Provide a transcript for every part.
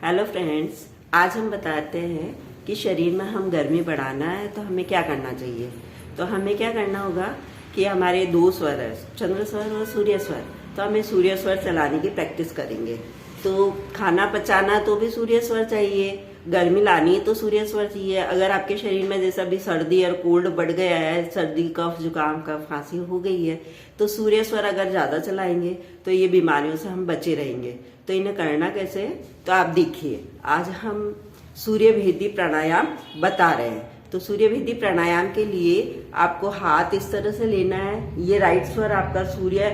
Hello friends, आज हम बताते हैं कि शरीर में हम गर्मी बढ़ाना है तो हमें क्या करना चाहिए। तो हमें क्या करना होगा कि हमारे दो स्वर है, चंद्र स्वर और सूर्य स्वर। तो हमें सूर्य स्वर चलाने की प्रैक्टिस करेंगे। तो खाना पचाना तो भी सूर्य स्वर चाहिए, गर्मी लानी तो सूर्य स्वर चाहिए। अगर आपके शरीर में जैसा भी सर्दी और कोल्ड बढ़ गया है, सर्दी कफ जुकाम कफ खांसी हो गई है, तो सूर्य स्वर अगर ज्यादा चलाएंगे तो ये बीमारियों से हम बचे रहेंगे। तो इन्हें करना कैसे, तो आप देखिए, आज हम सूर्य भेदी प्राणायाम बता रहे हैं। तो सूर्य भेदी प्राणायाम के लिए आपको हाथ इस तरह से लेना है। ये राइट स्वर आपका सूर्य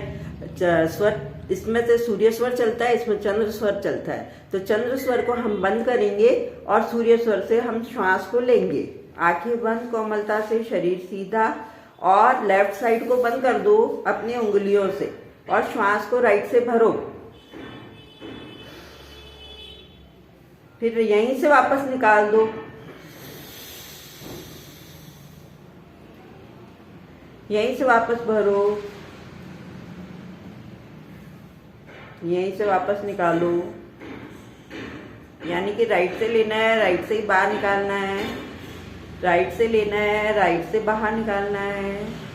स्वर, इसमें से सूर्य स्वर चलता है, इसमें चंद्र स्वर चलता है। तो चंद्र स्वर को हम बंद करेंगे और सूर्य स्वर से हम श्वास को लेंगे। आंखें बंद, कोमलता से, शरीर सीधा, और लेफ्ट साइड को बंद कर दो अपनी उंगलियों से और श्वास को राइट से भरो। फिर यहीं से वापस निकाल दो। यहीं से वापस भरो, यहीं से वापस निकालो। यानी कि राइट से लेना है, राइट से ही बाहर निकालना है, राइट से लेना है, राइट से बाहर निकालना है।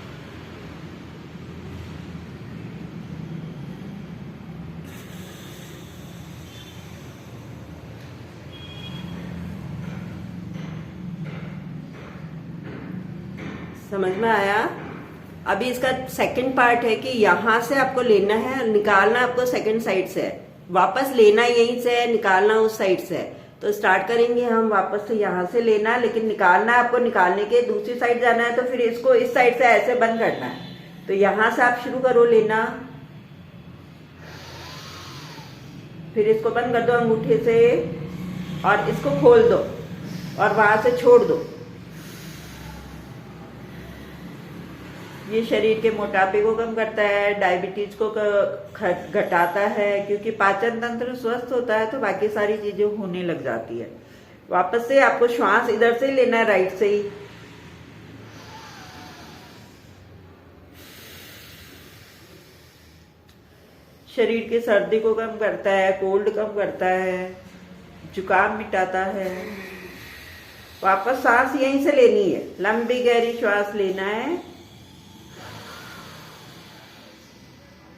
समझ में आया? अभी इसका सेकंड पार्ट है कि यहां से आपको लेना है, निकालना आपको सेकंड साइड से है, वापस लेना यहीं से है, निकालना उस साइड से है। तो स्टार्ट करेंगे हम वापस से, यहां से लेना, लेकिन निकालना आपको, निकालने के दूसरी साइड जाना है। तो फिर इसको इस साइड से ऐसे बंद करना है। तो यहां से आप शुरू करो लेना, फिर इसको बंद कर दो अंगूठे से और इसको खोल दो और वहां से छोड़ दो। ये शरीर के मोटापे को कम करता है, डायबिटीज को घटाता है, क्योंकि पाचन तंत्र स्वस्थ होता है तो बाकी सारी चीजें होने लग जाती है। वापस से आपको श्वास इधर से लेना है, राइट से ही। शरीर की सर्दी को कम करता है, कोल्ड कम करता है, जुकाम मिटाता है। वापस सांस यहीं से लेनी है, लंबी गहरी श्वास लेना है,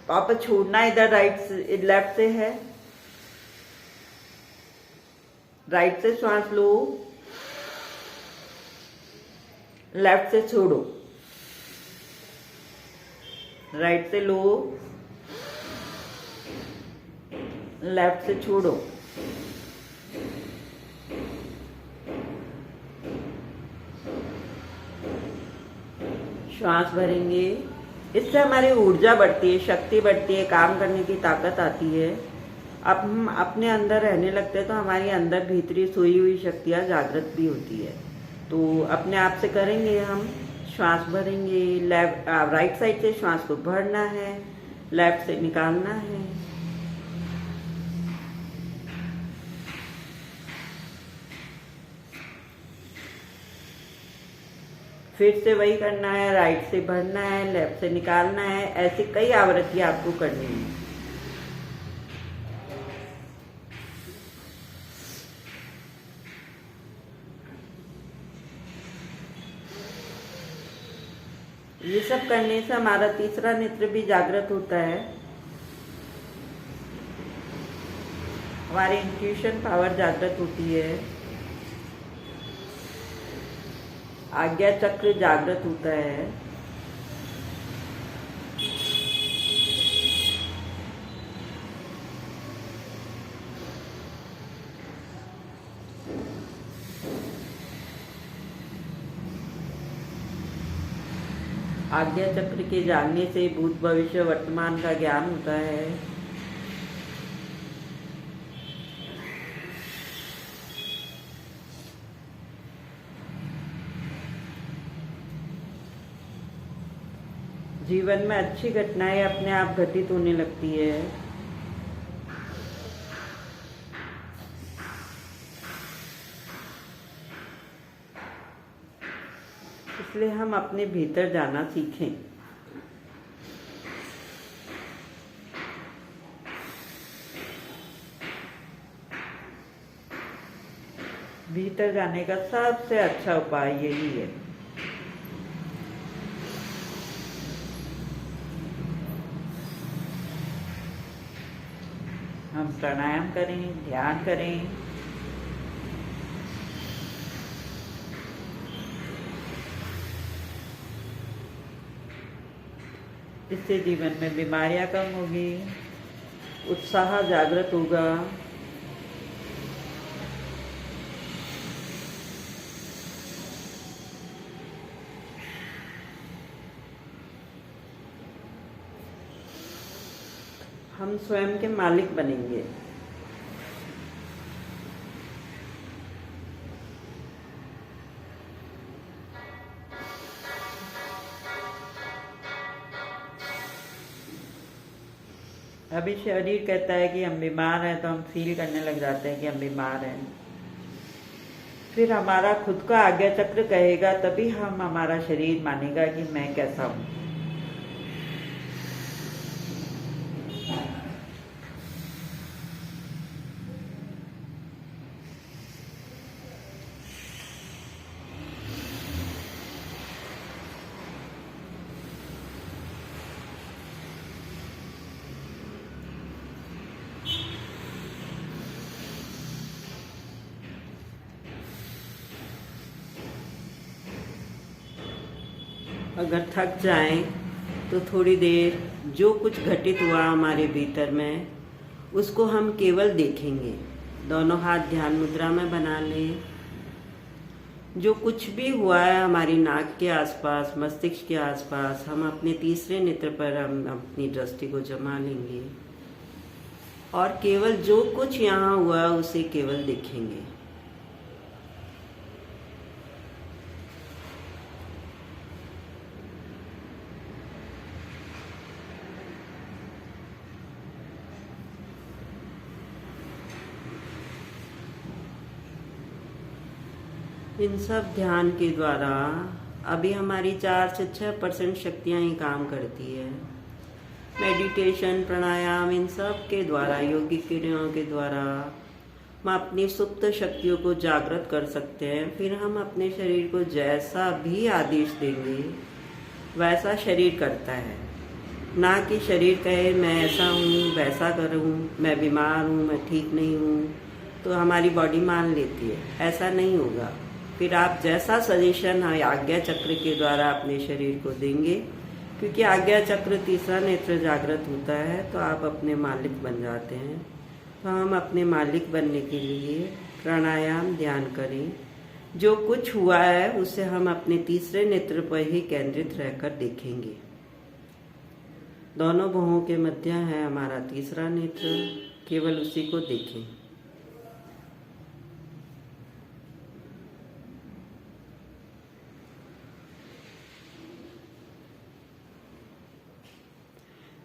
वापस छोड़ना। इधर राइट से, लेफ्ट से है, राइट से श्वास लो, लेफ्ट से छोड़ो, राइट से लो, लेफ्ट से छोड़ो। श्वास भरेंगे, इससे हमारी ऊर्जा बढ़ती है, शक्ति बढ़ती है, काम करने की ताकत आती है। अब हम अपने अंदर रहने लगते हैं तो हमारी अंदर भीतरी सोई हुई शक्तियाँ जागृत भी होती है। तो अपने आप से करेंगे हम, श्वास भरेंगे, राइट साइड से श्वास को भरना है, लेफ्ट से निकालना है। फिर से वही करना है, राइट से भरना है, लेफ्ट से निकालना है। ऐसे कई आवृत्तियां आपको करनी है। ये सब करने से हमारा तीसरा नेत्र भी जागृत होता है, हमारी इंट्यूशन पावर जागृत होती है, आज्ञा चक्र जागृत होता है। आज्ञा चक्र के जागने से भूत भविष्य वर्तमान का ज्ञान होता है। जीवन में अच्छी घटनाएं अपने आप घटित होने लगती है। इसलिए हम अपने भीतर जाना सीखें। भीतर जाने का सबसे अच्छा उपाय यही है। हम प्राणायाम करें, ध्यान करें। इससे जीवन में बीमारियां कम होगी, उत्साह जागृत होगा। हम स्वयं के मालिक बनेंगे। अभी शरीर कहता है कि हम बीमार हैं, तो हम फील करने लग जाते हैं कि हम बीमार हैं। फिर हमारा खुद का आज्ञा चक्र कहेगा, तभी हम हमारा शरीर मानेगा कि मैं कैसा हूं। अगर थक जाएं तो थोड़ी देर जो कुछ घटित हुआ हमारे भीतर में, उसको हम केवल देखेंगे। दोनों हाथ ध्यान मुद्रा में बना लें। जो कुछ भी हुआ है हमारी नाक के आसपास, मस्तिष्क के आसपास, हम अपने तीसरे नेत्र पर हम अपनी दृष्टि को जमा लेंगे और केवल जो कुछ यहाँ हुआ उसे केवल देखेंगे। इन सब ध्यान के द्वारा अभी हमारी 4 से 6% शक्तियाँ ही काम करती है। मेडिटेशन, प्राणायाम, इन सब के द्वारा, योगिक क्रियाओं के द्वारा हम अपनी सुप्त शक्तियों को जागृत कर सकते हैं। फिर हम अपने शरीर को जैसा भी आदेश देंगे वैसा शरीर करता है। ना कि शरीर कहे मैं ऐसा हूँ, वैसा करूँ, मैं बीमार हूँ, मैं ठीक नहीं हूँ, तो हमारी बॉडी मान लेती है। ऐसा नहीं होगा। फिर आप जैसा सजेशन आज्ञा चक्र के द्वारा अपने शरीर को देंगे, क्योंकि आज्ञा चक्र तीसरा नेत्र जागृत होता है, तो आप अपने मालिक बन जाते हैं। तो हम अपने मालिक बनने के लिए प्राणायाम, ध्यान करें। जो कुछ हुआ है उसे हम अपने तीसरे नेत्र पर ही केंद्रित रहकर देखेंगे। दोनों भुवों के मध्य है हमारा तीसरा नेत्र, केवल उसी को देखें।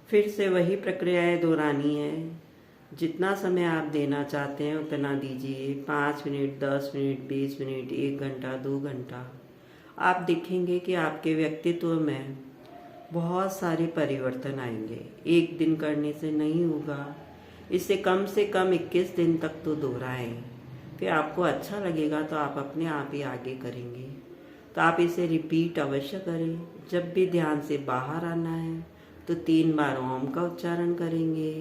फिर से वही प्रक्रियाएं दोहरानी है। जितना समय आप देना चाहते हैं उतना दीजिए। 5 मिनट, 10 मिनट, 20 मिनट, 1 घंटा, 2 घंटा। आप देखेंगे कि आपके व्यक्तित्व में बहुत सारे परिवर्तन आएंगे। एक दिन करने से नहीं होगा, इसे कम से कम 21 दिन तक तो दोहराएं। फिर आपको अच्छा लगेगा तो आप अपने आप ही आगे करेंगे। तो आप इसे रिपीट अवश्य करें। जब भी ध्यान से बाहर आना है तो 3 बार ओम का उच्चारण करेंगे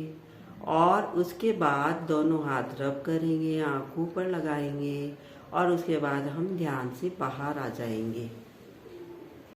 और उसके बाद दोनों हाथ रब करेंगे, आंखों पर लगाएंगे और उसके बाद हम ध्यान से बाहर आ जाएंगे।